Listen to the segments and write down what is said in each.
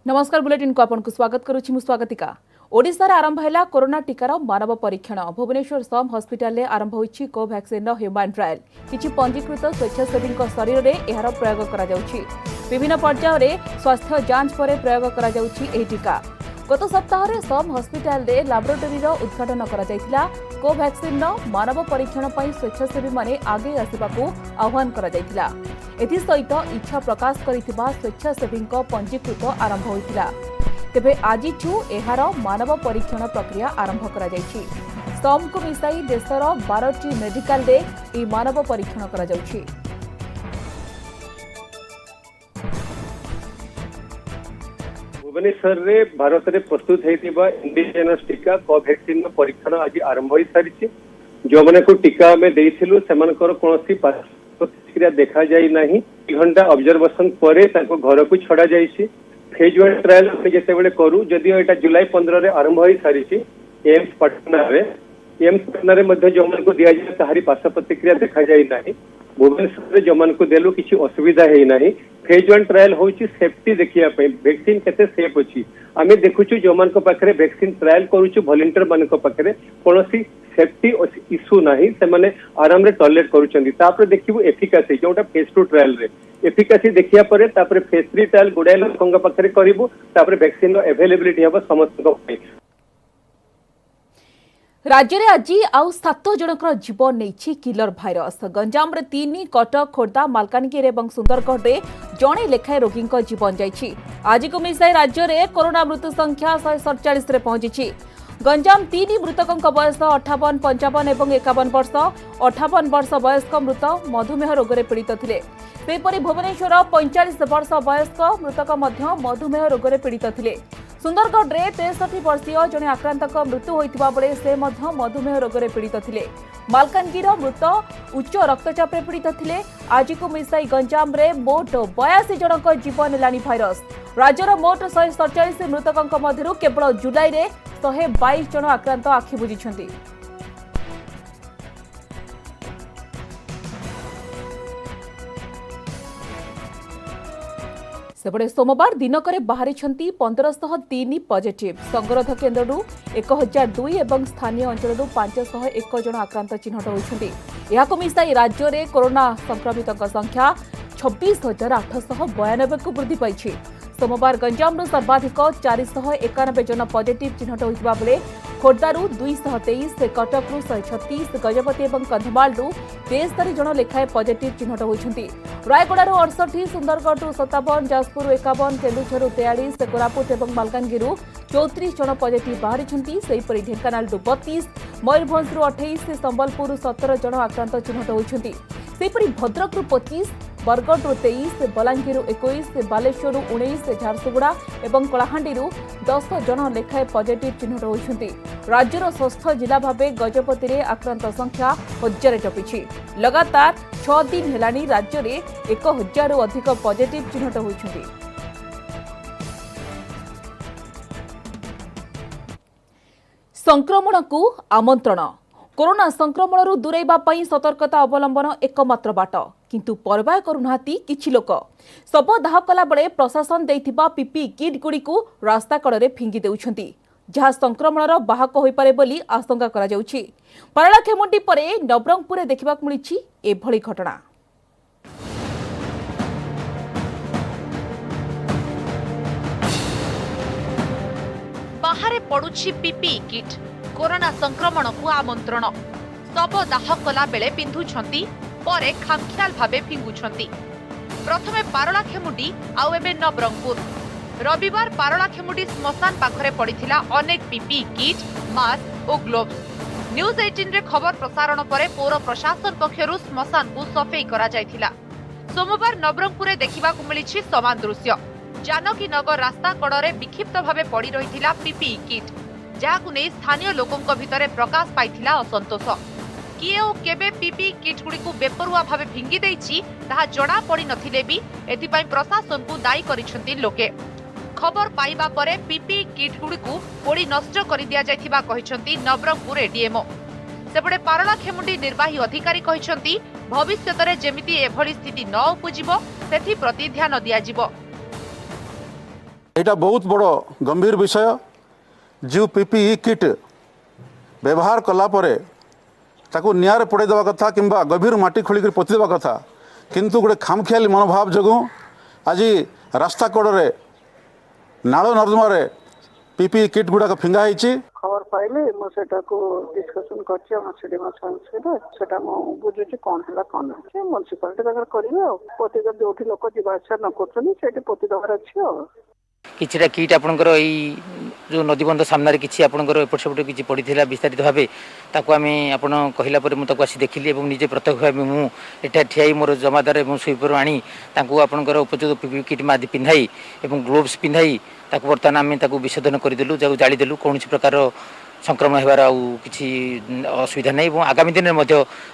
नमस्कार बुलेटिन को आपन को स्वागत करुछि मु स्वागतिका। ओडिशा रे आरंभ हैला कोरोना टीकार मानव परीक्षण। भुवनेश्वर सम हॉस्पिटल रे आरंभ होइछि कोवैक्सीन ह्यूमन ट्रायल। किछि पंजीकृत स्वेच्छासेवी शरीर रे एहार प्रयोग करा जाउछि। विभिन्न पर्याय रे स्वास्थ्य जांच परे प्रयोग करा जाउछि एही टीका। गत सप्ताह रे सम हॉस्पिटल रे लैबोरेटरी रो उद्घाटन करा जायतिला। कोवैक्सीन मानव परीक्षण पई स्वेच्छासेवी माने आगे आसिबाकू आह्वान करा जायतिला। एथि सहित इच्छा प्रकाश करिथिबा स्वेच्छासेवी पंजीकृत आरंभ होइतिला। तेबे आजिठू एहार मानव परीक्षण प्रक्रिया आरंभ करा जायछि। सम को मिसाई देशर 12टी मेडिकल रे ई मानव परीक्षण करा जाउछि। भुवनेश्वर रे भारत रे प्रस्तुत हेतिबा इंडिजिनस टीका कोवैक्सीन परीक्षण आज आरंभ होई सारिछि। जो माने को टीका में देइथिलु सेमानकर कोनोसी प्रतिक्रिया देखा जाई नाही। 1 घंटा ऑब्जर्वेशन परे ताको घर को छडा जाईछि। फेज 1 ट्रायल हम जेते बेले करू जदि एटा जुलाई 15 रे आरंभ होई सारिछि। एम्स पटना रे मध्ये जो माने को दिया जाय ताहारी पार्श्व प्रतिक्रिया देखा जाई नाही। भुवनेश्वर रे जो माने को देलु किछि असुविधा हेई नाही। फेज 1 ट्रायल होउछि सेफ्टी देखिया पे वैक्सीन केते सेफ अछि। आमे देखुछु जो मान को पाखरे वैक्सीन ट्रायल करूछु वॉलंटियर मान को पाखरे कोनोसी सेफ्टी इश्यू नाही। से माने आराम रे टॉलरेट करूछंदी। तापर देखिबु एफिकासी जोटा फेज 2 ट्रायल रे एफिकासी देखिया परे तापर फेज 3 ट्रायल गुडाय लोकंग पाखरे करिवु। तापर वैक्सीन रो अवेलेबिलिटी हबो समस्त को पे। राज्य में आज आउ 7 जनकर जीवन नहीं किलर भाइरस। गंजाम रे 3, कटक, खोर्धा, मालकानगिरी और सुंदरगढ़ रे जड़े लेखाएं रोगी जीवन जाइछि। आज को मिसाई राज्य में कोरोना मृत्यु संख्या 147 रे पहुंची। गंजाम 3 मृतकों बयस 58, 55 और 51 वर्ष। 58 वर्ष वयस्क मृत मधुमेह रोग में पीड़ित थे। सेपरी भुवनेश्वर 45 वर्ष वयस्क मृतक मधुमेह रोग में पीड़ित थे। सुंदरगढ़ रे 63 वर्षीय जड़े आक्रांतक मृत्यु होता बेले से मधुमेह रोग में पीड़ित थे। मालकानगिरी मृत उच्च रक्तचाप पीड़ित थे। आज को मिसाई गंजाम रे मोट 82 जनक जीवन नेलानी भाइरस। राज्यर मोट 147 मृतकों मध्यरु केवल जुलाई रे 122 जन आक्रांत आखि बुझिछंती। सेपटे सोमवार दिनक बाहरी 1503 पॉजिटिव। संगरोध केन्द्र 1002 और स्थानीय अंचल 501 जन आक्रांत चिन्हट होती। मिसाई राज्य में कोरोना संक्रमित संख्या 26,892 को वृद्धि पाई। सोमवार गंजाम सर्वाधिक 491 जन पॉजिटिव चिन्हट होता बेले खोर्धारू 223, कटक 136, गजपति और कंधमाल 73 जन लेखाएं पॉजिटिव चिन्हट होती। रायगड़ू 68, सुंदरगढ़ 57, जाजपुर 51, केन्दुझर 43, कोरापुट और मालकानगिरी 34 जन पॉजिटिव बाहरी। सेहीपरि ढेंकानाल 32, मयूरभंज 28, संबलपुर 17 जन आक्रांत चिन्हट होती। सेहीपरि भद्रक 25, बरगढ़ 23, बलांगीर 21, बालेश्वर 19, झारसुगुड़ा और कलाहांडी 10 जन लेखाएं पॉजिटिव चिन्हट होती। राज्यर 6ठ जिला भावे गजपति रे आक्रांत संख्या 1000 टपिछि। लगातार 6 दिन हेलानी राज्य में 1000 रु अधिक पॉजिटिव चिन्हट होती। संक्रमण को आमंत्रण। कोरोना संक्रमण दूरेबा पई सतर्कता अवलंबन एकमात्र बाट, किंतु परवाह करुनाहांती किछि लोक। शव दाह कला बेले प्रशासन देइथिबा पीपी किट गुडी को रास्ता कड़े फिंगी देउछंती, जहाँ संक्रमणर बाहक होई पारे बोली आशंका करा जाउछि। पारलाखेमुंडी परे नवरंगपुर देखिबाक मिलिछि एभଳି घटना। बाहरे पड़ुछि पीपी किट। कोरोना संक्रमण को आमंत्रण। शव दाह कला बेले पिंधुछंती, परे खामख्याल भावे फिंगुछंती। प्रथमे पारलाखेमुंडी आउ एबे नवरंगपुर। रविवार पारलाखेमुंडी श्मशान पाखरे पड़िथिला अनेक पीपी किट, मास्क और ग्लोव्स। न्यूज 18 रे खबर प्रसारण परे पौर प्रशासन पक्षरु श्मशान को सफेई करा जायथिला। सोमवार नवरंगपुर देखिबाकू मिलिछि समान दृश्य। जानकी नगर रास्ता कड़े विक्षिप्त भावे पड़ी रहिथिला पीपी किट, जहाकू नै स्थानीय लोकंक भितरे प्रकाश पाइथिला असंतोष। किए ओ केबे पीपी किट गुडी को बेपरुआ भावे फिंगी देइछि ताहा जणा पड़ी नथिले भी एथिपाई प्रशासन को दायी करिसेंती लोके। खबर पाइबा परे पीपी किट गुडी को पोड़ी नष्ट करि दिया जायथिबा कहिसेंती नवरंगपुर एडीएमओ। सेपटे पारलाखेमुंडी निर्वाही अधिकारी कहिसेंती भविष्यत रे जेमिति एभଳି स्थिति न उपजिबो सेथि प्रति ध्यान दिया जिवो। यहाँ बहुत बड़ गंभीर विषय जो पीपीई किट व्यवहार कलापर ताकू निआरे पड़े देवा कथा किंबा गभीर माटी खोलिक पोति देवा कथा किंतु गोटे खामखियाली मनोभाव जो आज रास्ता कड़े नाल नर्दमार पीपीई किट गुड़ाक फिंगा होती खबर पाइले डिस्कसन कर बुझुची कौन है कौन है म्यूनिसिपालिटी पोती जो लोक जावासा न कर पोती दबार अच्छे किछिटा किट आपणकर जो नदीबंध सामने किसी आपणकर एपट सेपट किसी पड़ा विस्तारित भाव ताकू आम आपण कहला मुझे आसी देखिली और निजे प्रत्यक्ष भाव मुझे ठिया मोर जमादार और स्वीपर आनी आपणकर उपयुक्त पीपी किट मादी पिंधाई और ग्लोव्स पिंधाई बर्तमान आम विशोधन करदेलु जालीदेलु कौन प्रकार संक्रमण होबार किसी असुविधा नहीं आगामी दिन में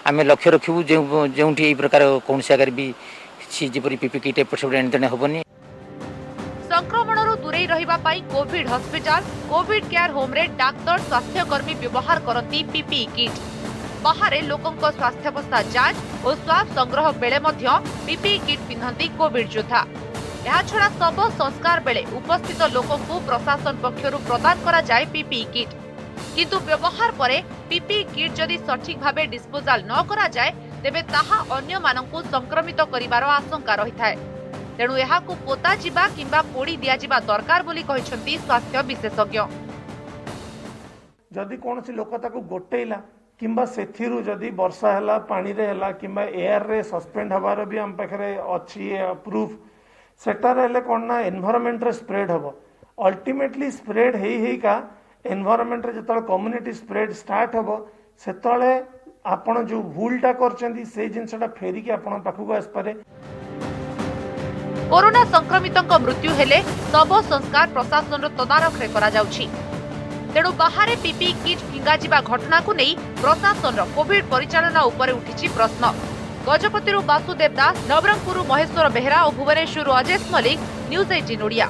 आम लक्ष्य रखू जो प्रकार कौन आगे भी जपरी पीपी किट एपट सेपट एणतेणे हेनी संक्रमणरू दूरे रहिबा पाई covid hospital covid care home रे डाक्टर स्वास्थ्यकर्मी व्यवहार करती पीपीई किट बाहर लोकंक स्वास्थ्यावस्था जांच और स्वाब संग्रह बेले मध्य पीपीई किट पिंधती कोविड योद्धा छड़ा शव संस्कार बेले उपस्थित लोकंकु प्रशासन पक्षरु प्रदान करा जाय पीपीई किट किंतु व्यवहार परे पीपीई किट जदि सठिक भाबे डिस्पोजल न करा जाय तेबे ताहा अन्य मानंकु संक्रमित करिवार आशंका रहिथाय तेणु यहाँ पोता जिबा किंबा पोड़ी दिया जिबा दरकार बोली कहिसंती स्वास्थ्य विशेषज्ञ जदि कौन लोक गोटेला किंबा सेथिरु जदि वर्षा है पानी रे है किंबा एयर रे सस्पेंड हबार भी आम पाखे अच्छी प्रूफ सेटार हेले कौन ना एनवायरमेंट रे स्प्रेड हम अल्टीमेटली स्प्रेड का एनवायरमेंट रे जतले कम्युनिटी स्प्रेड स्टार्ट हम सेतले आपण जो भूलटा करचंदी से जिनसटा फेरिकी आपण पाखु आसपारे कोरोना संक्रमितों मृत्यु हेले शव संस्कार प्रशासन तदारख करा जाउछि तेणु बाहर पीपीई किट फिंगा जिबा घटना को नहीं प्रशासन कोविड परिचालना उपरे उठिछि प्रश्न गजपति वासुदेव दास नवरंगपुर महेश्वर बेहरा और भुवनेश्वर अजेश मलिक न्यूज 18 ओडिया।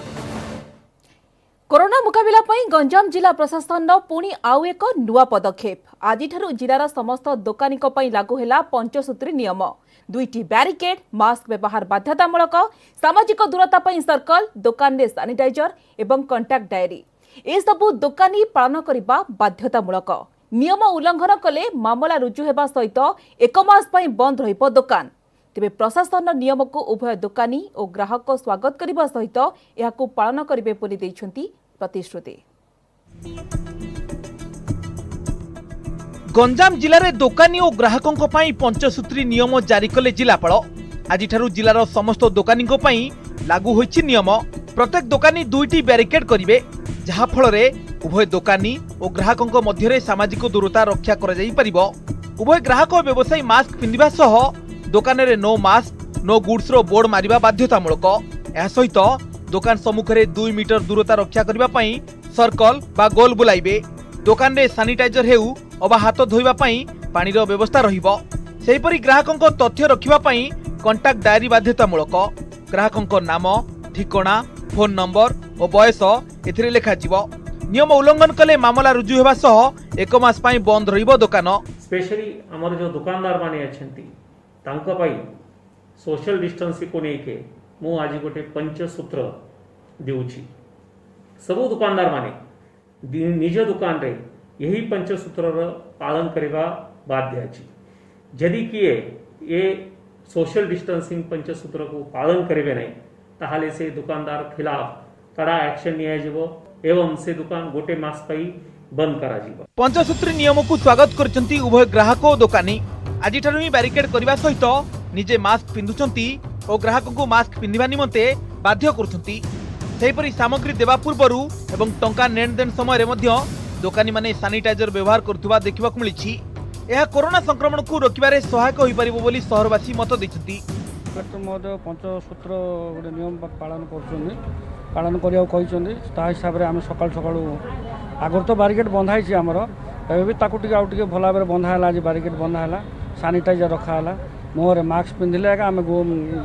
कोरोना मुकाबिला पई गंजाम जिला प्रशासन पुणी आउ एक नुआ पदक्षेप आज जिलार समस्त दोकानी लागू है पंचसूत्री नियम 2टी बैरिकेड मास्क व्यवहार बाध्यतामूलक सामाजिक दूरता सर्कल दुकान में सानिटाइजर एवं कंटाक्ट डायरी ए सबु दोकानी पालन करने बाध्यतामूलक नियम उल्लंघन कले मामला रुजु होगा सहित 1 मास बंद रहिबो दुकान तेबे प्रशासन नियम को उभय दोकानी और ग्राहक स्वागत करने सहित यहाकू पालन करिवे बोली दैछंती प्रतिश्रुति। गंजाम जिले में दोकानी और ग्राहकों पंचसूत्री नियम जारी कले जिलापाल आज जिलार समस्त दोकानी लागू होइछि नियम प्रत्येक दोकानी 2टी बैरिकेड करिवे जहा फल उभय दोकानी और ग्राहकों मध्य सामाजिक दूरता रक्षा करा जाई परिबो उभय ग्राहक और व्यवसायी मास्क पिंधिबा सह दोकान रे नो मास्क नो गुड्स रो बोर्ड मारिबा बाध्यतामूलक एहा सहित दोकान सम्मुखरे 2 मीटर दूरता रक्षा करबा पई सर्कल बा गोल बुलाइबे दोकान रे सैनिटाइजर हेउ अबा हाथ धोइबा पई पानीर व्यवस्था रहिबो सेहिपरि ग्राहकों तथ्य रखिबा पई कंटाक्ट डायरी बाध्यतामूलक ग्राहकों नाम ठिकाना फोन नंबर और बयस एथिरे लेखा जीवो नियम उल्लंघन कले मामला रुजु हेबा सह 1 मास पई बंद रहिबो दुकान स्पेशली हमर जो दुकानदार माने अछंती तांका पई सोशल डिस्टेंस को नेके मु आज गोटे पंचसूत्र देउछि सब दुकानदार माने निज दुकान रे यही पंचसूत्र पालन करबा बाध्य अछि यदि किए ये सोशल डिस्टेंसिंग पंचसूत्र को पालन करेबे नहीं ताहाले से दुकानदार खिलाफ कड़ा एक्शन निया जिवो एवं से दुकान गोटे मास पई बंद करा जिवो। पंचसूत्री नियम को स्वागत करचंती उभय ग्राहक और दोकानी आज ही बैरिकेड करबा सहित निजे मास्क पिंधुचंती और ग्राहक को मास्क पिंधिबा निमंते बाध्य करचंती सेहिपरि सामग्री देवा पूर्वरु एवं टंका नेण देण समय रे मध्य दोकानी माने सैनिटाइजर व्यवहार करथुवा देखिबाक मिलिछि यह कोरोना संक्रमण को रोकबारे सहायक होई परिबो बोली शहरवासी मत दैछंती महोदय पंचसूत्र गोटे नियम पालन पालन करिया कहते हिसाब से आम सकाल सकाल आगर तो बारिकेड बंधाई आमर एवं ताकू टे भल भाव बंधा है आज बारिकेड बंधा है सानिटाइजर रखाला मुहर मास्क पिंधिले आम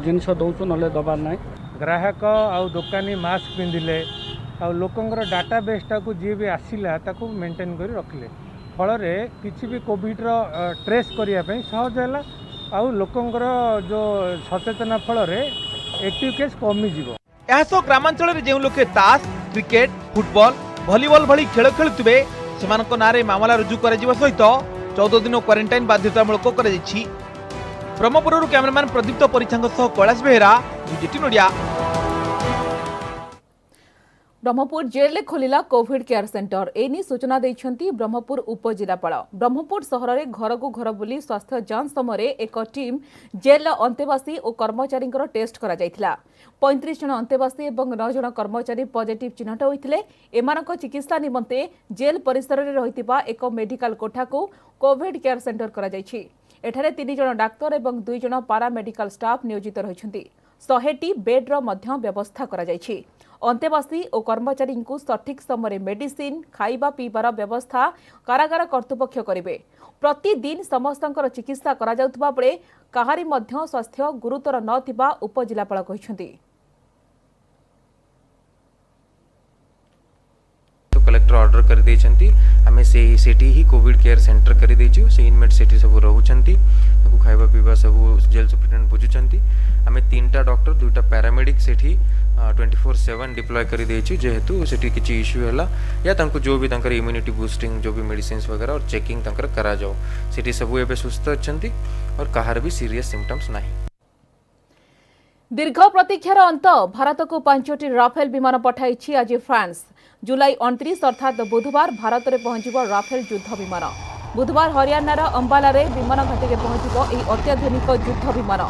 जिनस दौचु ना दबार ना ग्राहक आउ दोकानी मास्क पिंधिले आ लोकंर डाटाबेस टाकू जी भी आसिला ताकू मेंटेन कर रखिले फल किसी भी कोविड ट्रेस करने सहज है आउ लोकंर जो सचेतना फल एक्टिव केस कमिजी। एहासह ग्रामांचल में जो लोके ताश क्रिकेट फुटबॉल भलीबॉल भली खेल खेलुवे सेमानक नारे मामला रुजु कर सहित 14 दिन क्वारंटाइन बाध्यतामूलक कर ब्रह्मपुर कैमरामैन प्रदीप्त परिछांग सह कैलाश बेहेरा विजेटी नोडिया। ब्रह्मपुर जेल में खोलिला कोविड केयर सेंटर एनी सूचना देइछंती ब्रह्मपुर उपजिलापाल। ब्रह्मपुर सहर में घर को घर बुली स्वास्थ्य जांच समय एक टीम जेल अंतेवासी और कर्मचारी टेस्ट करा जायथिला। 35 जन अंतेवासी और 9 जन कर्मचारी पॉजिटिव चिन्हट होइथिले। एमानक चिकित्सा निमंते जेल परिसर में रहितिबा एक मेडिकल कोठा को कोविड केयर सेंटर करा जायछि। एठारे 3 जन डाक्तर और 2 जन पारामेडिकल स्टाफ नियोजित रहिछंती। 100टी बेड्र मध्य व्यवस्था करा जायछि। अंतेवासी और कर्मचारी को सठिक समय मेडिसिन खाइबा पीबार व्यवस्था कारागार कर्तृपक्ष करेंगे। प्रतिदिन समस्तंकर चिकित्सा करा जाउतबा बेले काहारी मध्य स्वास्थ्य गुरुतर नथिबा उपजिलापाल कहिसंती। तो कलेक्टर ऑर्डर कर देछंती हमें सेठी ही कोविड केयर सेंटर कर देछु। से इनमेट सेठी सब रहउछंती ताकू खाइबा पीबा सब जेल सुप्रिटेंडेंट बुझुछंती। हमें 3टा डॉक्टर 2टा पैरामेडिक सेठी 24/7 डिप्लॉय कर देछु। जेहेतु सेठी किछि इश्यू हैला या तांको जो भी तांकर इम्यूनिटी बूस्टिंग जो भी मेडिसिन्स वगैरह और चेकिंग तांकर करा जाओ। सेठी सब एबे सुस्थ अछंती और कहार भी सीरियस सिम्पटम्स नाही। दीर्घ प्रतीक्षार अंत भारत को 5टी राफेल विमान पठाई आज फ्रांस। जुलाई 29 अर्थात बुधवार भारत में पहुंचब राफेल युद्ध विमान। बुधवार हरियाणार अंबाला विमान घाटी में पहुंचब यह अत्याधुनिक युद्ध विमान।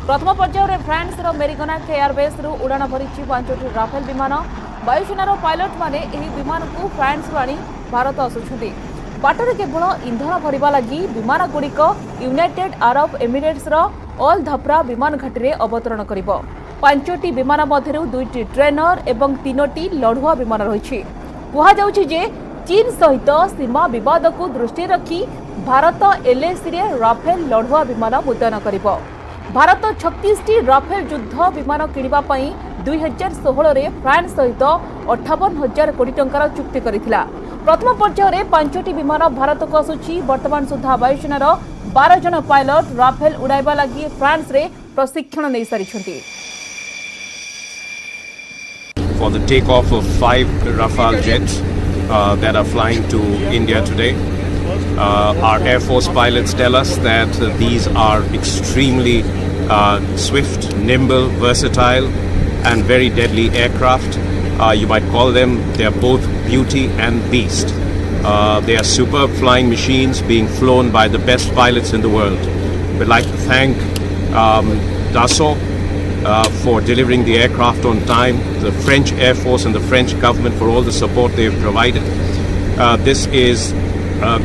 प्रथम पर्यायर फ्रांस मेरिगनाक एयरबेस उड़ाण भरी 5टी राफेल विमान। वायुसेनार पायलट माने यह विमान को फ्रांस आनी भारत आसुछंती। बाटर केवल इंधन भरिबा लगी विमान गुड़िक यूनाइटेड अरब एमिरेट्स अल धप्रा विमान घाटी में अवतरण करिब। 5टी विमान मध्य 2टी ट्रेनर एवं 3टी लढ़ुआ विमान रही। कहुछि जे चीन सहित सीमा विवाद को दृष्टि रखी भारत एलएसी रे राफेल लढ़ुआ विमान मुतयन करिब। भारत 36टी राफेल युद्ध विमान किनिबा पई 2016 रे फ्रांस सहित 58,000 कोटी टंकार चुक्ति करिथिला। प्रथम पर्यायर 5टी विमान भारत को आसुछि। वर्तमान सुधा वायुसेनार 12 जन पायलट राफेल उड़ाइबा लगी फ्रांस रे प्रशिक्षण नै सारिछंती। For the takeoff of 5 Rafale jets that are flying to India today. Our Air Force pilots tell us that these are extremely swift, nimble, versatile and very deadly aircraft. You might call them, they are both beauty and beast. They are superb flying machines being flown by the best pilots in the world. We'd like to thank Dassault for delivering the aircraft on time, the French Air Force and the French government for all the support they have provided. This is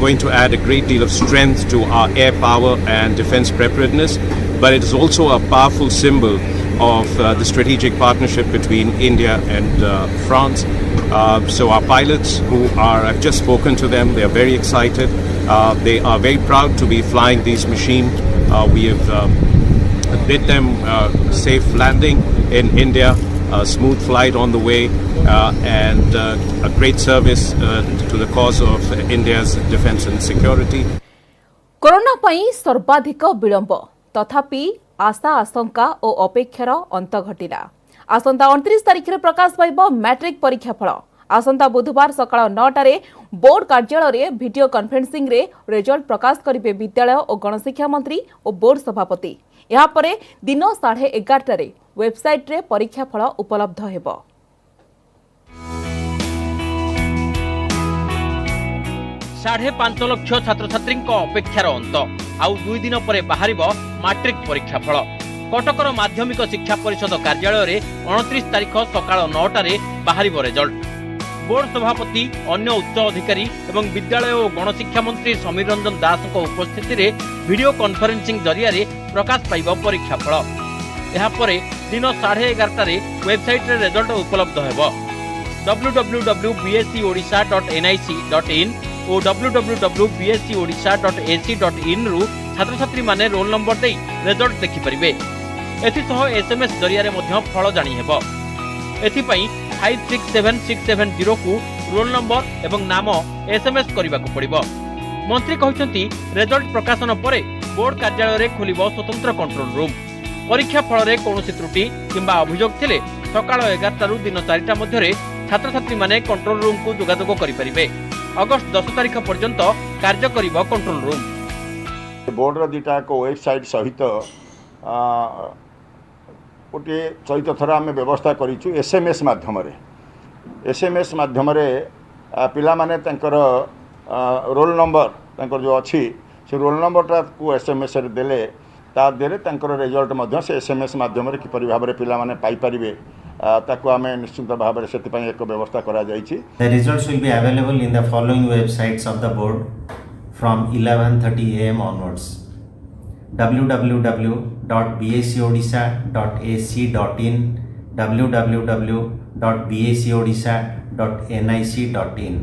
going to add a great deal of strength to our air power and defense preparedness, but it is also a powerful symbol of the strategic partnership between India and France. So our pilots I've just spoken to them, they are very excited. They are very proud to be flying these machines. We have bid them safe landing in India, a smooth flight on the way, and a great service to the cause of India's defense and security. Corona पई सर्वाधिक विलंब तथापि आशा आशंका और अपेक्षार अंत घटिला। आसंता 29 तारिख में प्रकाश पाइब मैट्रिक परीक्षा फल। आसंता बुधवार सकाळ 9टारे बोर्ड कार्यालय वीडियो कॉन्फ्रेंसिंग रे रिजल्ट प्रकाश करिवे विद्यालय और गणशिक्षा मंत्री और बोर्ड सभापति। यहाँ परे दिन 11:30 वेबसाइट रे परीक्षा फल उपलब्ध हेबो। 5.5 लाख छात्र छात्री अपेक्षार अंत आउ 2 दिन पर बाहर मैट्रिक परीक्षा फल। कटकर माध्यमिक शिक्षा परिषद कार्यालय 29 तारिख सकाळ 9टारे बाहर रिजल्ट। बोर्ड सभापति अन्य उच्च अधिकारी एवं विद्यालय और गणशिक्षा मंत्री समीर रंजन दास उपस्थिति रे वीडियो कॉन्फ्रेंसिंग जरिया प्रकाश पाइब परीक्षा फल। यापर दिन 11:30 वेबसाइट रे रिजल्ट उपलब्ध हेबो। www.bscodisha.nic.in और www.bscodisha.ac.in रु छात्र छात्री माने रोल नंबर दे रिजल्ट देखि परिबे। एथिसह एसएमएस जरिया रे मध्य फल जानि हेबो। एथिपई 567670 को रोल नंबर एवं नाम एसएमएस करने को पड़िबो। मंत्री कहते रिजल्ट प्रकाशन पर बोर्ड कार्यालय खोलिबो स्वतंत्र कंट्रोल रूम। परीक्षा फल रे कौनसी त्रुटि किंबा अभियोग थिले सकाळ 11 दिन 4टा मध्य छात्र छात्री माने कंट्रोल रूम को जोगाजोग करें। अगस्त 10 तारिख पर्यंत कार्य करिबो कंट्रोल रूम। बोर्डर दुटा वेबसाइट सहित गोटे चलित थर आम व्यवस्था करूँ एसएमएस माध्यम पिला माने तंकर रोल नंबर जो अच्छी से रोल नंबरटा को एसएमएस देले ता देरे तंकर रिजल्ट मध्य से एसएमएस माध्यम किपरि भाव में पिला माने पाई परिबे ताको आमे निश्चित भाव में से एक व्यवस्था करा जायछि। The results will be available in the following websites of the board from 11:30 AM onwards: www.bscodisha.ac.in, www.bscodisha.nic.in.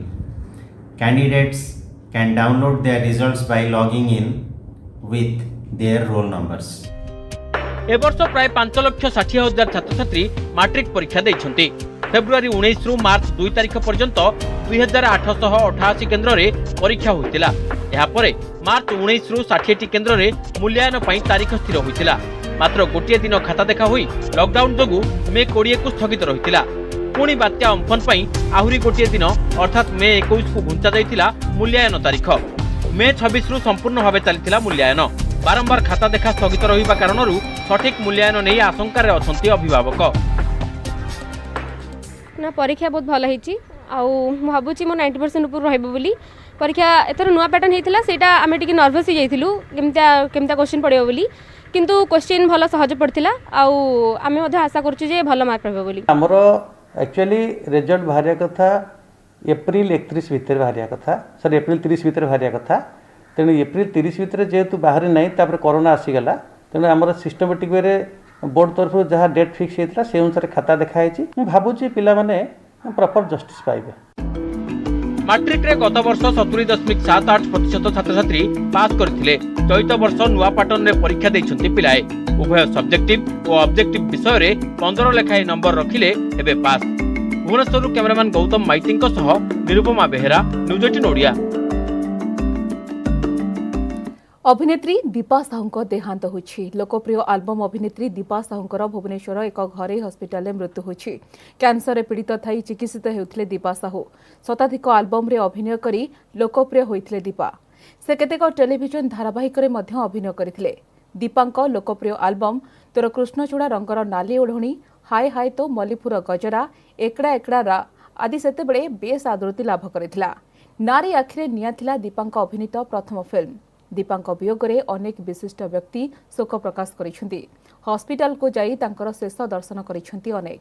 Candidates can download their results by logging in with their roll numbers. ए वर्ष प्राय 5,60,000 छात्र छात्री मैट्रिक परीक्षा देइछन्ति। फेब्रुआरी 19 रु मार्च 2 तारिख पर्यंत 2888 केन्द्र रे परीक्षा होइतिला। एहा परे मार्च 19 रु 60 केन्द्र रे मूल्यांकन पई तारीख स्थिर होइतिला। मात्र गोटिए दिन खाता देखा होई लॉकडाउन जोगु मे 20 को स्थगित रहितिला। पुणी बात्या अम्फन पई आहुरी गोटिए दिन अर्थात मे 21 को घुंचा जाइतिला मूल्यांकन तारीख। मे 26 रु संपूर्ण भावे चलितिला मूल्यांकन। बारंबार खाता देखा स्थगित रहिबा कारणरू सठिक मूल्यांकन नहीं आशंकार अछंती अभिभावक। ना परीक्षा बहुत भल होईची आउ भाबुची मो 90% ऊपर रहबो बोली। परीक्षा एतर नुआ पैटर्न हेतिला सेटा आमे टिके नर्वस हो जाइथिलु केमता क्वेश्चन पड़ियो बोली, किंतु क्वेश्चन भल सहज पड़थिला आउ आमे मध्ये आशा करछु जे भल मार्क रहबो बोली। हमरो एक्चुअली रिजल्ट भारिया कथा एप्रिल 31 भीतर भारिया कथा, सर एप्रिल 30 भीतर भारिया कथा। तेणु एप्रिल 30 भीतर जेहेतु बाहर नहीं तापर कोरोना आसीगला, तेणु आमर सिस्टमेटिक वे बोर्ड तरफ जहाँ डेट फिक्स होता से अनुसार खाता देखाई। भावुची पिला माने प्रॉपर जस्टिस पाइबे। मैट्रिक रे गत वर्ष 70.78% छात्र छात्री पास करथिले। चलित वर्ष नुआ पैटर्न रे परीक्षा दैछन्ति पिलाए। उभय सब्जेक्टिव और ऑब्जेक्टिव विषय रे 15 लेखाए नंबर रखिले एबे पास। भुवनेश्वर कैमरामैन गौतम माइती सह निरुपमा बेहेरा, न्यूज 18 ओडिया। अभिनेत्री दीपा साहू देहांत होछि। लोकप्रिय एल्बम अभिनेत्री दीपा साहूर भुवनेश्वर एक घरे हस्पिटाल में मृत्यु होछि। कैंसर पीड़ित थई चिकित्सित हेउथिले दीपा साहू। शताधिक एल्बम रे अभिनय करी लोकप्रिय होइथिले दीपा। से केतेक टेलीविजन धारावाहिक रे मध्य अभिनय करथिले। दीपांक लोकप्रिय एल्बम तोर कृष्णचूड़ा रंगर नाली ओढ़णी, हाय हाय तो मल्लीपुर गजरा, एकड़ा एकड़ा आदि सेतेबेले बेस आदृति लाभ करथिला। नारी आखिरे निया थिला दीपांक अभिनीत प्रथम फिल्म। दीपांक वियोगरे अनेक विशिष्ट व्यक्ति शोक प्रकाश करिसेंती। हॉस्पिटल को जाई तांकर शेष दर्शन करिसेंती अनेक।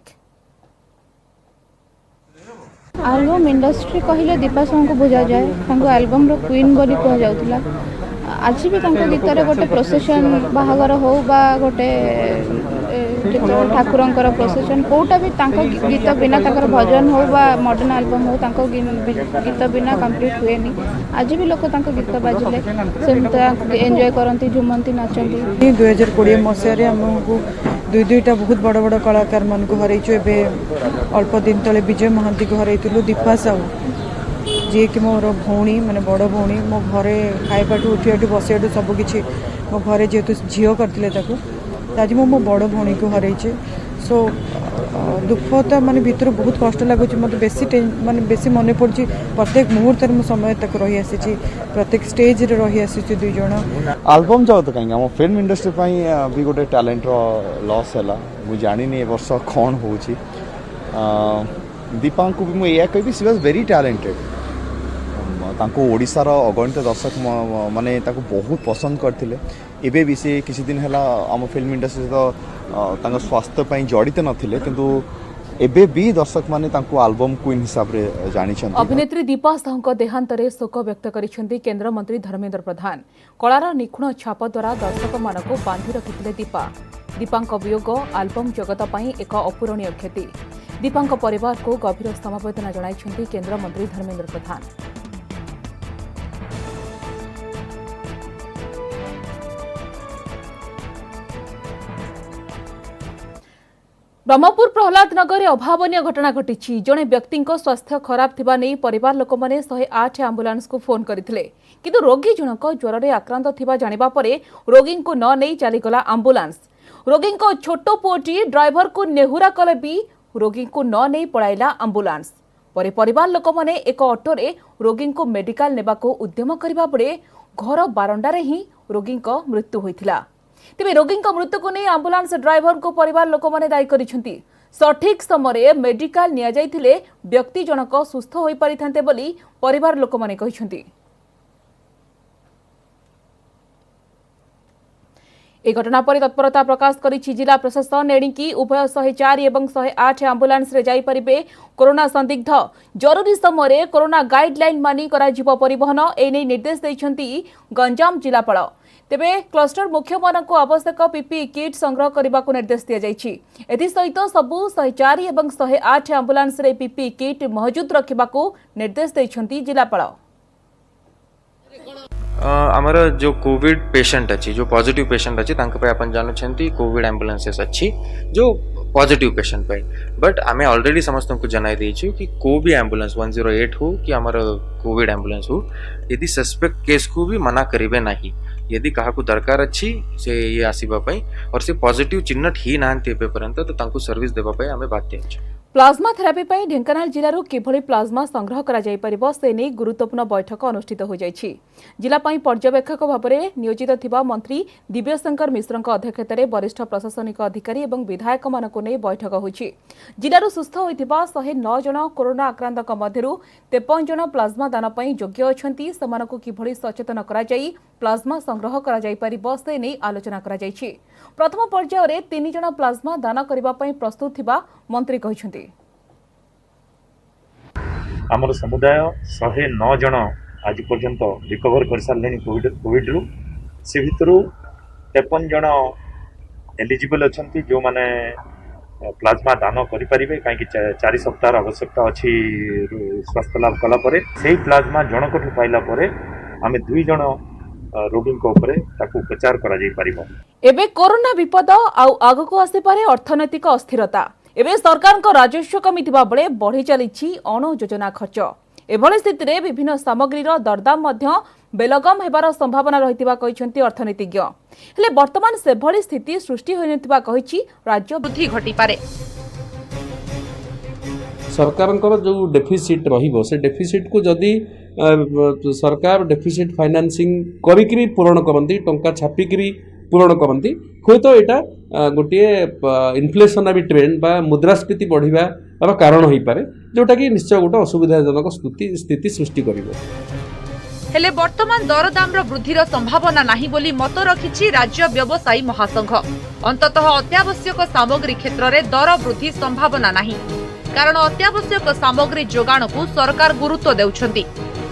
एल्बम इंडस्ट्री कहले दीपा साहू को बुझा जाए, तांको एल्बम रो क्वीन बोली कह जाउतला। आज भी तांको गीत रे गोटे प्रोसेशन बाहागर हो बा गोटे ठाकुरंकर प्रोसेशन कोटा भी तांको गीत बिना तांकर भजन हो बा मॉडर्न एल्बम हो तांको गीत बिना कंप्लीट हुए नहीं। आज भी लोक तांको गीत बाजिले से एंजॉय करंती, झुमंती, नाचंती। 2020 मसीह हमको दुईटा बहुत बड़ बड़ कलाकार मान को हरइछु। एबे अल्प दिन तले विजय महांती को हरइतलु। दीपा साहू जी कि मोर भौणी माने बड़ भौणी, मो घरे खाइबाटू उठियाटू बसियाटू सबकिछि मो घरे जेहेतु झील करथिले ताकू, आज मो बड़ भौणी को हरइछे। सो दुख तो माने भीतर बहुत कष्ट लगुच। मत बेसी माने बेसी मन पड़ी प्रत्येक मुहूर्त में समय तक रही आसी, प्रत्येक स्टेज रे रही आसी दुई जण। एल्बम जाऊ तो कहीं आम फिल्म इंडस्ट्री भी गोटे टैलेंट लॉस है। मुझे जानी ए वर्ष कौन हो दीपांक भी मुझे कहि सी वाज वेरी टैलेंटेड। तांको ओडिशार अगणित दर्शक माने ताको बहुत पसंद करथिले। एबे भी से किसी दिन है आम फिल्म इंडस्ट्री तो स्वास्थ्य पर जड़ित नथिले, किंतु एबे भी दर्शक माने तांको एल्बम क्वीन हिसाब रे जानिछन्ति। अभिनेत्री दीपा साहूଙ୍କ देहांतरे शोक व्यक्त करिसेंती केंद्र मंत्री धर्मेंद्र प्रधान। कलार निखुण छाप द्वारा दर्शक मानक बांधि रखिथिले दीपा। दीपांक वियोग एल्बम जगत पई एक अपूरणीय क्षति। दीपांक परिवार को गभीर समवेदना जणाइछन्ति केंद्र मंत्री धर्मेंद्र प्रधान। ब्रह्मपुर प्रहलाद नगर में अभावनीय घटना घटी। जड़े व्यक्ति स्वास्थ्य खराब थिबा नहीं परिवार लोक मैंने 108 आंबुलांस को फोन करथिले, किंतु रोगी जनक ज्वर में आक्रांत थिबा जानिबा परे रोगी को न नहीं चलीगला आंबुलांस। रोगी छोट पुओटी ड्राइवर को नेहुरा कले भी रोगी को न नहीं पड़ाइला आंबुलांस। परे परिवार लोक माने एक ऑटोरे रोगी को मेडिकल नेबाको उद्यम करबा पड़े घर बारंडारे ही रोगी मृत्यु होइथिला। तेबे रोगी मृत्यु को नहीं आंबुलांस ड्राइवर को परिवार लोक माने दायी करिसेंती। सठिक समय मेडिकल निया जाइथिले व्यक्ति जनक सुस्थ होई परिथांते बोली परिवार लोक माने कहिसेंती। ए घटना पर तत्परता प्रकाश करिछि जिला प्रशासन। एणिकी उभय 104 एवं 108 आंबुलांस रे जाई परिबे कोरोना संदिग्ध। जरूरी समय कोरोना गाइडलाइन मानि कराजिबो परिवहन एने निर्देश दैछंती गंजाम जिलापाल। तेबे क्लस्टर मुख्य मानक आवश्यक पीपीई किट संग्रह करने को निर्देश दि जाइछि। एथि सहित सबु 104 एवं 108 आंबुलांस रे पीपीई किट मौजूद रखिबा को निर्देश दैछंती जिलापाल। आमर जो कोविड पेशेंट अच्छी जो पॉजिटिव पेशेंट अच्छी अपन जानते कोविड एम्बुलेंसेस अच्छी जो पॉजिटिव पेशेंट पे बट आम ऑलरेडी समस्त को जनाई देछु कि को भी एम्बुलेंस 108 हो कि आमर कोविड एम्बुलेंस हो यदि सस्पेक्ट केस को भी मना करेंगे नहीं। यदि क्या दरकार अच्छी से ये आसवाई और से पॉजिटिव चिन्हट ही ना पर्यंत तो सर्विस देवाई आम बाध्य। प्लाज्मा थेरापी पर ढेंकानाल जिलूर किभली प्लाज्मा संग्रह करा जाई परिबो से नै गुरुत्वपूर्ण बैठक अनुष्ठित हो जाइछि। जिला पई पर्यवेक्षक भाव में नियोजित थिबा मंत्री दिव्यशंकर मिश्रଙ୍କ अध्यक्षतार वरिष्ठ प्रशासनिक अधिकारी एवं विधायक मानक नै बैठक होइछि। जिलार सुस्थ होइथिबा 109 जन कोरोना आक्रांतक मध्यरु 53 जन प्लाज्मा दान पई योग्य अछंती। समानकु किभली सचेतन करा जाई प्लाज्मा संग्रह करा जाई परिबो से नै आलोचना करा जाइछि। प्रथम पर्यायर रे 3 जन प्लाज्मा दान करिबा पई प्रस्तुत थिबा मंत्री कहिसंती। आमर समुदाय 109 जन आज पर्यंत रिकवर कर सारे कोविड रु से भितर 53 जन एलिजिबल अच्छा जो माने प्लाज्मा दान करें कहीं 4 सप्ताह आवश्यकता अच्छी स्वास्थ्य लाभ कलापर से प्लाज्मा जनक पाइला आम 2 जन रोगी उपचार कर कोरोना विपद आगक आसपे अर्थनैतिक अस्थिरता। एबे सरकार को राजस्व कमिथिबा बेले बढ़ी चलीछि अण योजना खर्च। एभली स्थिति में विभिन्न सामग्रीर दरदाम मध्य बेलगम हेबार संभावना रहितिबा कहिसंती अर्थनीतिज्ञ। हेले वर्तमान सेभली स्थिति सृष्टि होइनथिबा कहिछि राज्य वृद्धि घटी पारे। सरकार जो डेफिसिट रहिबो से डेफिसिट को जदि सरकार डेफिसिट फाइनेंसिंग करिकरी पूरण करंती टंका छापिकरी पूरण करती हुए तो यहाँ गोटे इनफ्लेशनरी ट्रेंड बा मुद्रास्फीति बढ़िया कारण हो पारे जोटा कि निश्चय गोटे असुविधाजनक स्थिति सृष्टि करिवो। हेले वर्तमान दरदाम वृद्धिर संभावना नहीं बोली मत रखिछि राज्य व्यवसायी महासंघ। अंततः अत्यावश्यक सामग्री क्षेत्र में दर वृद्धि संभावना नहीं कारण अत्यावश्यक सामग्री जोगाण को सरकार गुरुत्व देउछंती।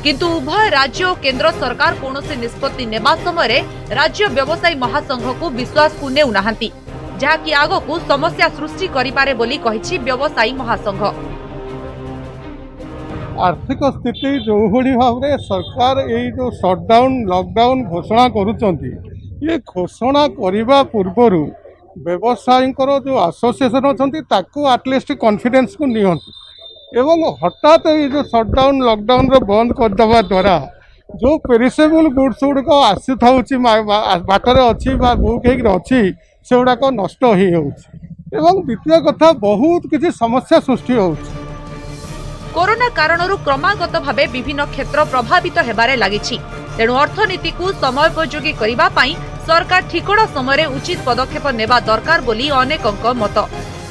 किंतु उभय राज्य और केंद्र सरकार कौन से निष्पत्ति नेबा समय राज्य व्यवसायी महासंघ को विश्वास को नेउ नाहंती जहाँकि आग को समस्या सृष्टि करिपारे बोली कहिछि व्यवसायी महासंघ। आर्थिक स्थिति जो भली भाव में सरकार यही जो शटडाउन लॉकडाउन घोषणा करुचंती ये घोषणा करने पूर्वर व्यवसायी जो एसोसिएशन अच्छी ताकू एटलिस्ट कॉन्फिडेंस को नियंतु एवं हठात ये जो शटडाउन लॉकडाउन रो बंद करदेवा द्वारा जो पेरिसेबल गुड्स गुड़िक आसी था बाटर अच्छी बुक अच्छी से गुड़ाक नष्ट हो द्वितीय कथा बहुत किसी समस्या सृष्टि हो। कोरोना कारणरू क्रमागत भावे विभिन्न क्षेत्र प्रभावित हेबारे लागिछि। तेणु अर्थनीति को समयोपयोगी करिबा पई सरकार ठिकड़ा समय उचित पदक्षेप नेबा दरकार बोली अनेकक मत।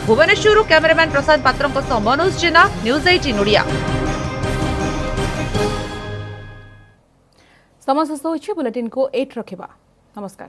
भुवनेश्वर कैमरामैन प्रसाद पात्र मनोज जेना न्यूज 18 ओडिया। समस्त बुलेटिन को 8 रखिबा। नमस्कार।